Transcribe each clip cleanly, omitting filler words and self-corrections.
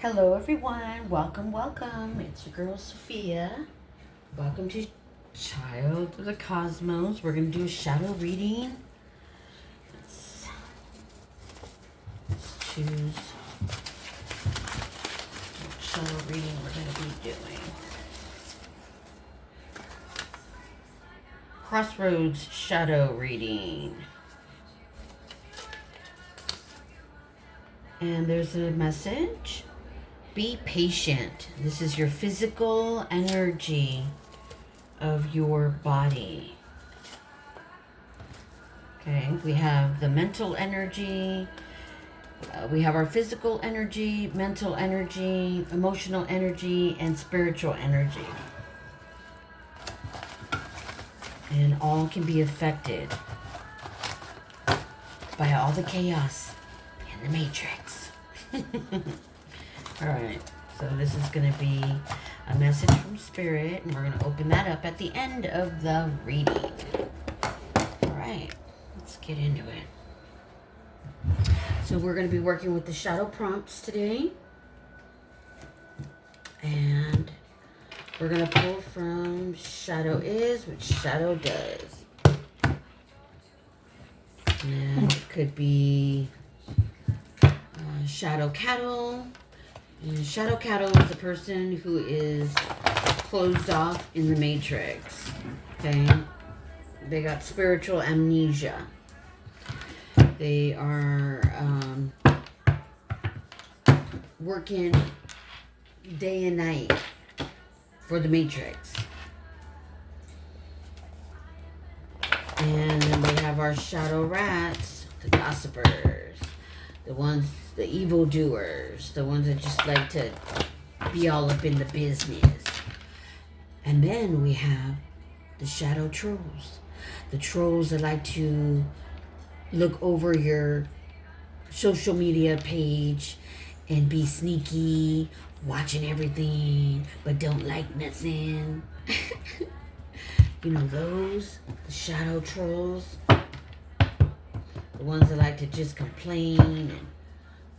Hello everyone, welcome. It's your girl Sophia. Welcome to Child of the Cosmos. We're going to do a shadow reading. Let's choose what shadow reading we're going to be doing. Crossroads shadow reading. And there's a message. Be patient. This is your physical energy of your body. Okay, we have the mental energy. We have our physical energy, mental energy, emotional energy, and spiritual energy. And all can be affected by all the chaos in the matrix. Alright, so this is going to be a message from Spirit, and we're going to open that up at the end of the reading. Alright, let's get into it. So we're going to be working with the shadow prompts today. And we're going to pull from Shadow Is, which Shadow Does. And it could be Shadow Cattle. And Shadow Cattle is a person who is closed off in the matrix. Okay? They got spiritual amnesia. They are working day and night for the matrix. And then we have our shadow rats, the gossipers, the evildoers, the ones that just like to be all up in the business. And then we have the shadow trolls. The trolls that like to look over your social media page and be sneaky, watching everything, but don't like nothing. You know those? The shadow trolls. The ones that like to just complain and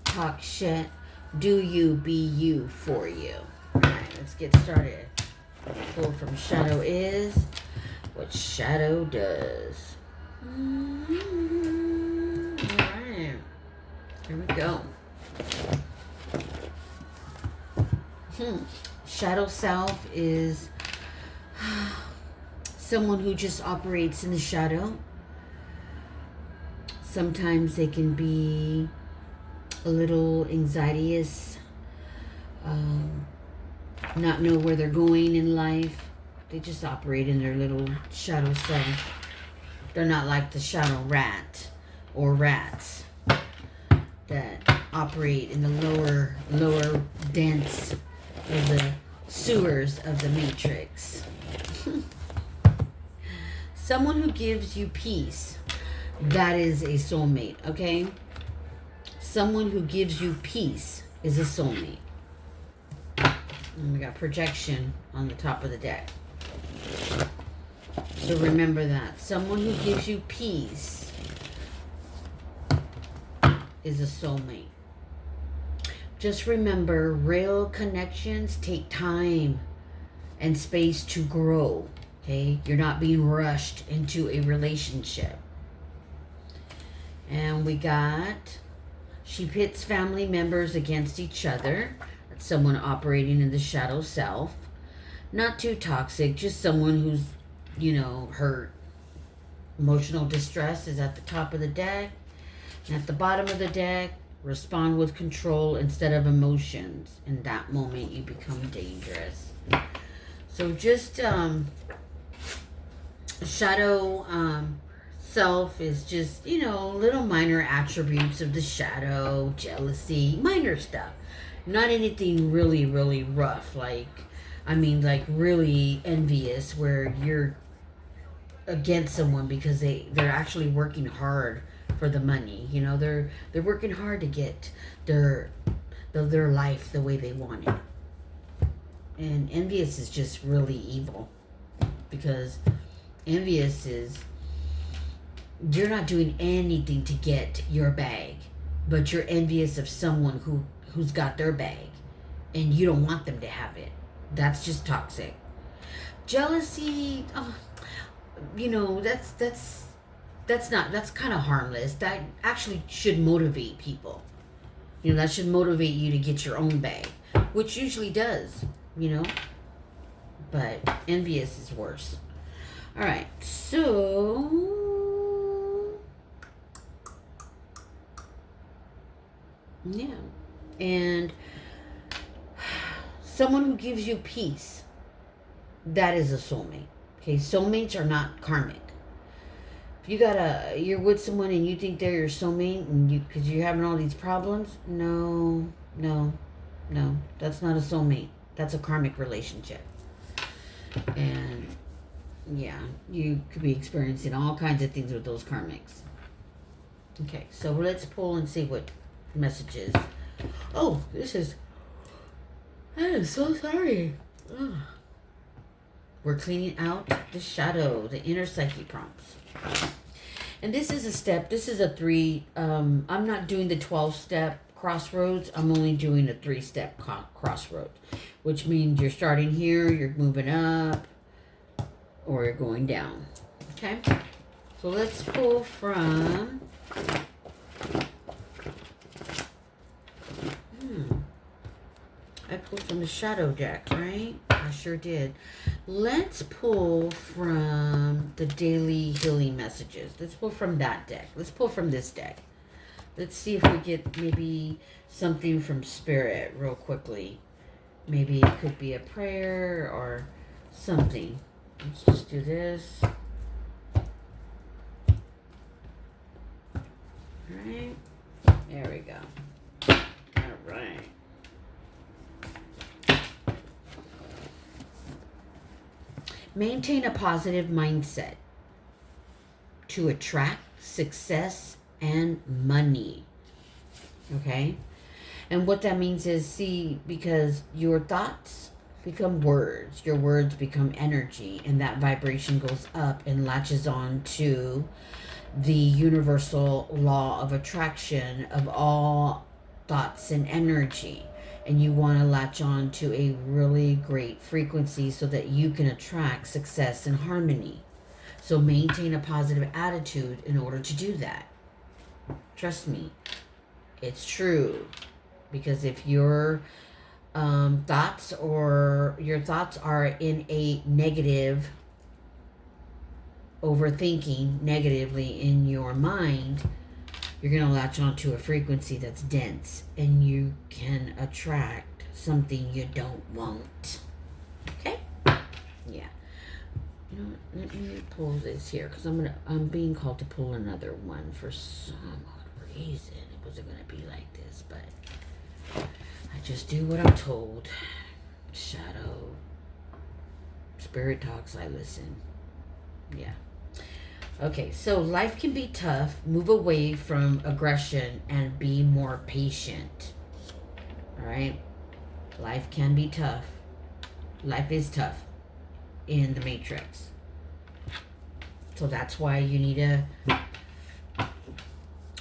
talk shit. Do you, be you, for you. Alright, let's get started. Pull from Shadow Is, what Shadow Does. Alright, here we go. Shadow Self is someone who just operates in the shadow. Sometimes they can be a little anxious, not know where they're going in life. They just operate in their little shadow self. They're not like the shadow rat or rats that operate in the lower dents of the sewers of the matrix. Someone who gives you peace, that is a soulmate, okay? Someone who gives you peace is a soulmate. And we got projection on the top of the deck. So remember that. Someone who gives you peace is a soulmate. Just remember, real connections take time and space to grow, okay? You're not being rushed into a relationship. And we got, she pits family members against each other. That's someone operating in the shadow self. Not too toxic, just someone who's, hurt. Emotional distress is at the top of the deck. And at the bottom of the deck, respond with control instead of emotions. In that moment, you become dangerous. So just shadow self is just, little minor attributes of the shadow, jealousy, minor stuff. Not anything really, really rough, like really envious where you're against someone because they're actually working hard for the money. They're working hard to get their life the way they want it. And envious is just really evil, because envious is, you're not doing anything to get your bag, but you're envious of someone who's got their bag. and you don't want them to have it. That's just toxic. Jealousy, that's kind of harmless. That actually should motivate people. That should motivate you to get your own bag, which usually does, but envious is worse. All right, so yeah, and someone who gives you peace, that is a soulmate. Okay, soulmates are not karmic. If you're with someone and you think they're your soulmate, and because you're having all these problems, no, that's not a soulmate. That's a karmic relationship. And yeah, you could be experiencing all kinds of things with those karmics. Okay, so let's pull and see what messages. Oh, I am so sorry. Ugh. We're cleaning out the shadow, the inner psyche prompts. And this is a step. This is a 3. I'm not doing the 12-step crossroads. I'm only doing a 3-step crossroads, which means you're starting here, you're moving up, or you're going down. Okay? So let's pull from... I pulled from the shadow deck, right? I sure did. Let's pull from the daily healing messages. Let's pull from that deck. Let's pull from this deck. Let's see if we get maybe something from Spirit real quickly. Maybe it could be a prayer or something. Let's just do this. All right. There we go. All right. Maintain a positive mindset to attract success and money. Okay? And what that means is, because your thoughts become words, your words become energy, and that vibration goes up and latches on to the universal law of attraction of all thoughts and energy. And you want to latch on to a really great frequency so that you can attract success and harmony. So maintain a positive attitude in order to do that. Trust me, it's true. Because if your thoughts are in a negative, overthinking negatively in your mind, you're going to latch onto a frequency that's dense, and you can attract something you don't want. Okay? Yeah. Let me pull this here, because I'm being called to pull another one for some odd reason. It wasn't going to be like this, but I just do what I'm told. Shadow. Spirit talks, I listen. Yeah. Okay, so life can be tough. Move away from aggression and be more patient. All right? Life can be tough. Life is tough in the Matrix. So that's why you need to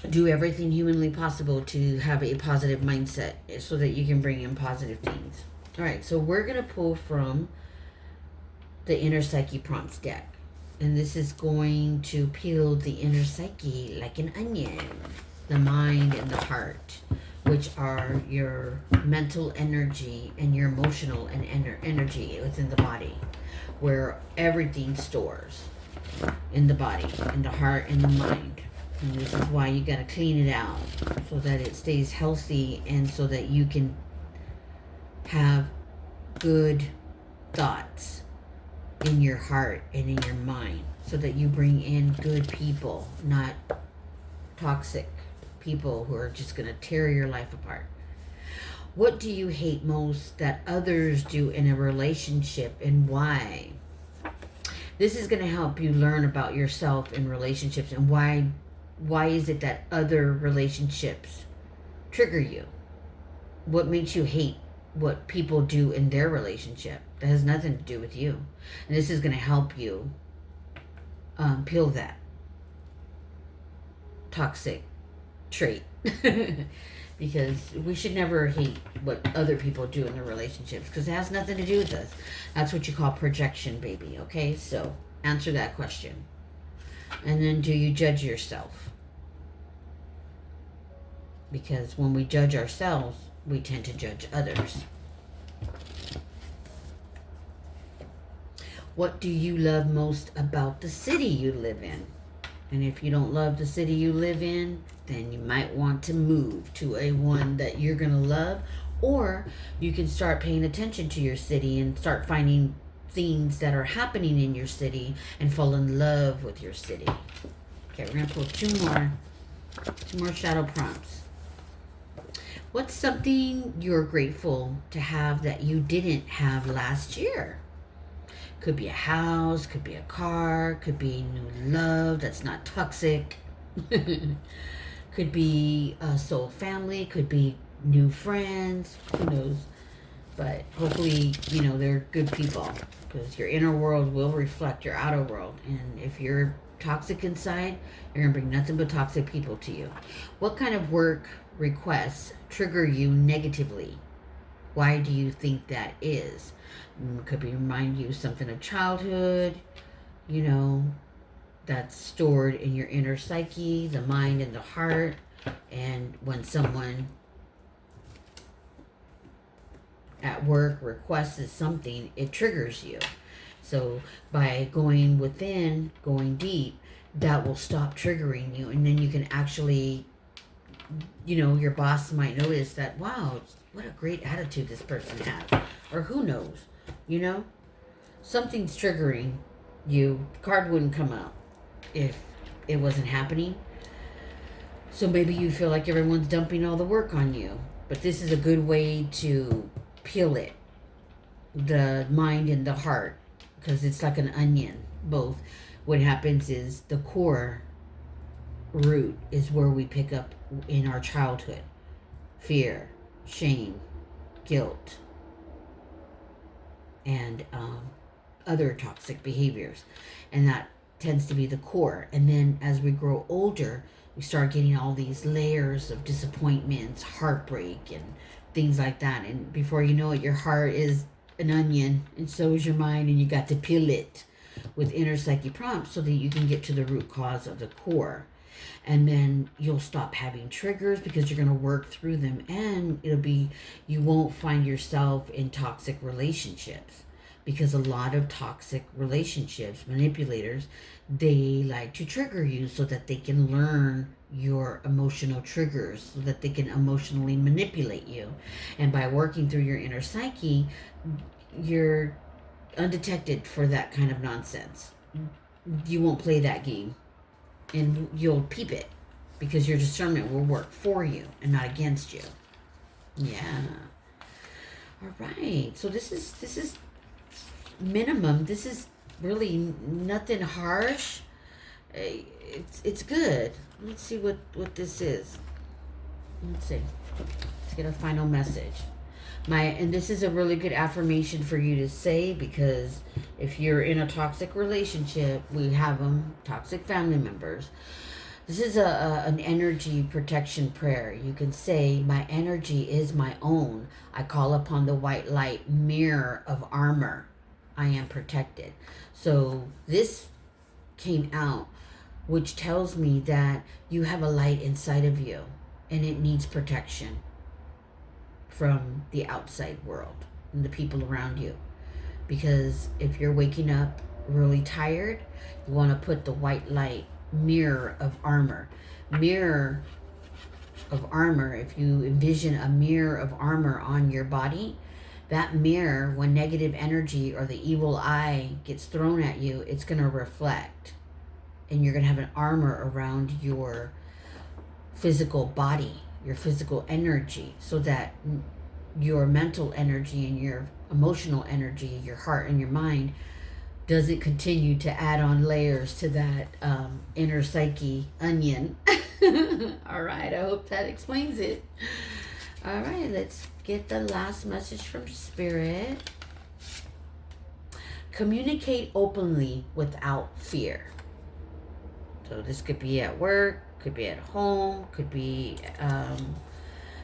do everything humanly possible to have a positive mindset so that you can bring in positive things. All right, so we're going to pull from the Inner Psyche Prompts deck. And this is going to peel the inner psyche like an onion. The mind and the heart, which are your mental energy and your emotional and energy within the body, where everything stores in the body, in the heart, and the mind. And this is why you got to clean it out so that it stays healthy and so that you can have good thoughts in your heart and in your mind, so that you bring in good people, not toxic people who are just going to tear your life apart. What do you hate most that others do in a relationship, and why? This is going to help you learn about yourself in relationships, and why is it that other relationships trigger you? What makes you hate what people do in their relationship? That has nothing to do with you. And this is going to help you peel that toxic trait. because we should never hate what other people do in their relationships because it has nothing to do with us. That's what you call projection, baby. Okay, so answer that question. And then, do you judge yourself? Because when we judge ourselves, we tend to judge others. What do you love most about the city you live in? And if you don't love the city you live in, then you might want to move to a one that you're going to love. Or you can start paying attention to your city and start finding things that are happening in your city and fall in love with your city. Okay, we're going to pull two more shadow prompts. What's something you're grateful to have that you didn't have last year? Could be a house, could be a car, could be new love that's not toxic. Could be a soul family, could be new friends, who knows. But hopefully, they're good people, because your inner world will reflect your outer world. And if you're toxic inside, you're going to bring nothing but toxic people to you. What kind of work requests trigger you negatively? Why do you think that is? Could be remind you something of childhood, that's stored in your inner psyche, the mind and the heart. And when someone at work requests something, it triggers you. So by going within, going deep, that will stop triggering you. And then you can actually, your boss might notice that, wow, what a great attitude this person has. Or who knows, something's triggering you. The card wouldn't come out if it wasn't happening. So maybe you feel like everyone's dumping all the work on you. But this is a good way to peel it, the mind and the heart, because it's like an onion, both. What happens is the core root is where we pick up in our childhood: fear, shame, guilt, and other toxic behaviors. And that tends to be the core. And then as we grow older, we start getting all these layers of disappointments, heartbreak, and things like that. And before you know it, your heart is an onion, and so is your mind, and you got to peel it with inner psyche prompts so that you can get to the root cause of the core. And then you'll stop having triggers because you're going to work through them, and you won't find yourself in toxic relationships, because a lot of toxic relationships, manipulators, they like to trigger you so that they can learn your emotional triggers, so that they can emotionally manipulate you. And by working through your inner psyche, you're undetected for that kind of nonsense. You won't play that game, and you'll peep it, because your discernment will work for you and not against you. Yeah. All right. So this is minimum. This is really nothing harsh. It's good. Let's see what this is. Let's see. Let's get a final message. And this is a really good affirmation for you to say, because if you're in a toxic relationship, we have them, toxic family members. This is an energy protection prayer. You can say, my energy is my own. I call upon the white light mirror of armor. I am protected. So this came out, which tells me that you have a light inside of you, and it needs protection from the outside world and the people around you. Because if you're waking up really tired, you want to put the white light mirror of armor. Mirror of armor, if you envision a mirror of armor on your body, that mirror, when negative energy or the evil eye gets thrown at you, it's going to reflect. And you're going to have an armor around your physical body, your physical energy, so that your mental energy and your emotional energy, your heart and your mind, doesn't continue to add on layers to that inner psyche onion. All right, I hope that explains it. All right, let's get the last message from Spirit. Communicate openly without fear. So this could be at work, could be at home, could be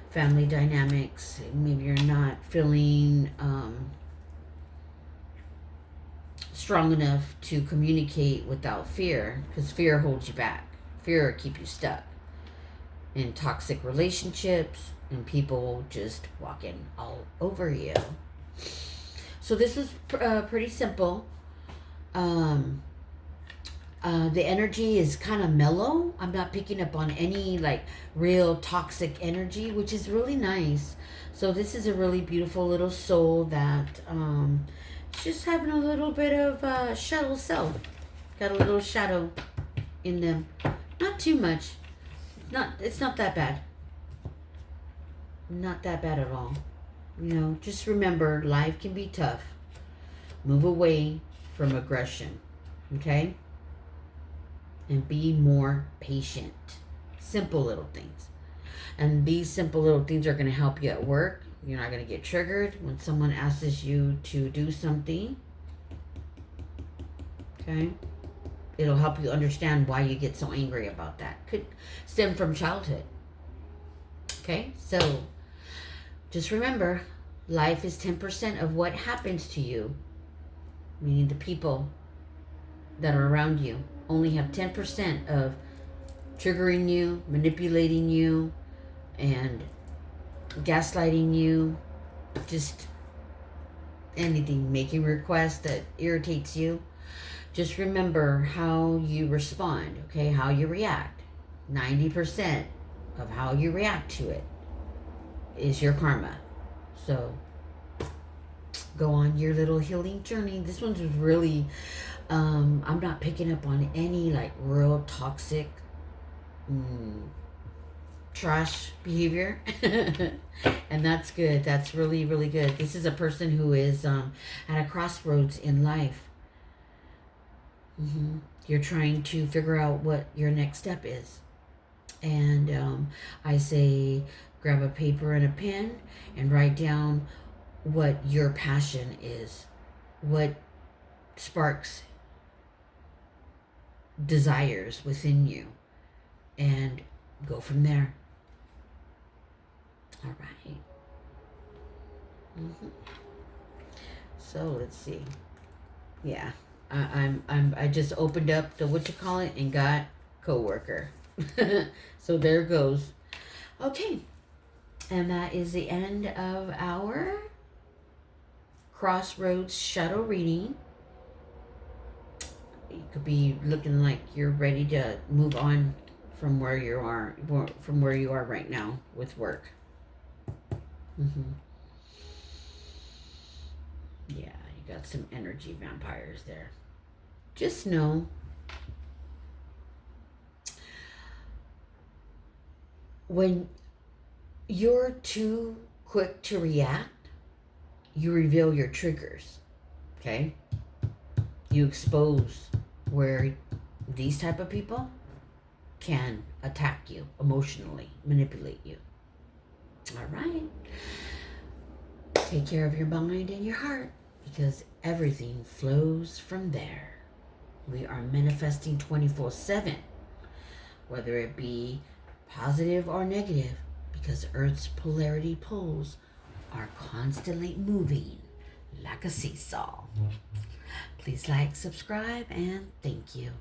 family dynamics. Maybe you're not feeling strong enough to communicate without fear, because fear holds you back. Fear will keep you stuck in toxic relationships and people just walking all over you. So this is pretty simple. The energy is kind of mellow. I'm not picking up on any like real toxic energy, which is really nice. So this is a really beautiful little soul that is just having a little bit of shadow self. Got a little shadow in them. Not too much. It's not that bad. Not that bad at all. You know, just remember, life can be tough. Move away from aggression. Okay? And be more patient. Simple little things. And these simple little things are going to help you at work. You're not going to get triggered when someone asks you to do something. Okay? It'll help you understand why you get so angry about that. Could stem from childhood. Okay? So, just remember, life is 10% of what happens to you. Meaning the people that are around you only have 10% of triggering you, manipulating you, and gaslighting you. Just anything, making requests that irritates you. Just remember how you respond, okay? How you react. 90% of how you react to it is your karma. So go on your little healing journey. This one's really, I'm not picking up on any like real toxic trash behavior. And that's good. That's really, really good. This is a person who is at a crossroads in life. You're trying to figure out what your next step is. And I say grab a paper and a pen and write down what your passion is, what sparks desires within you, and go from there. All right. So let's see. Yeah, I just opened up the and got coworker. So there goes. Okay, and that is the end of our Crossroads shadow reading. You could be looking like you're ready to move on from where you are right now with work. Yeah, you got some energy vampires there. Just know when you're too quick to react, you reveal your triggers. Okay? You expose where these type of people can attack you emotionally, manipulate you. All right. Take care of your mind and your heart, because everything flows from there. We are manifesting 24/7, whether it be positive or negative, because Earth's polarity poles are constantly moving like a seesaw. Please like, subscribe, and thank you.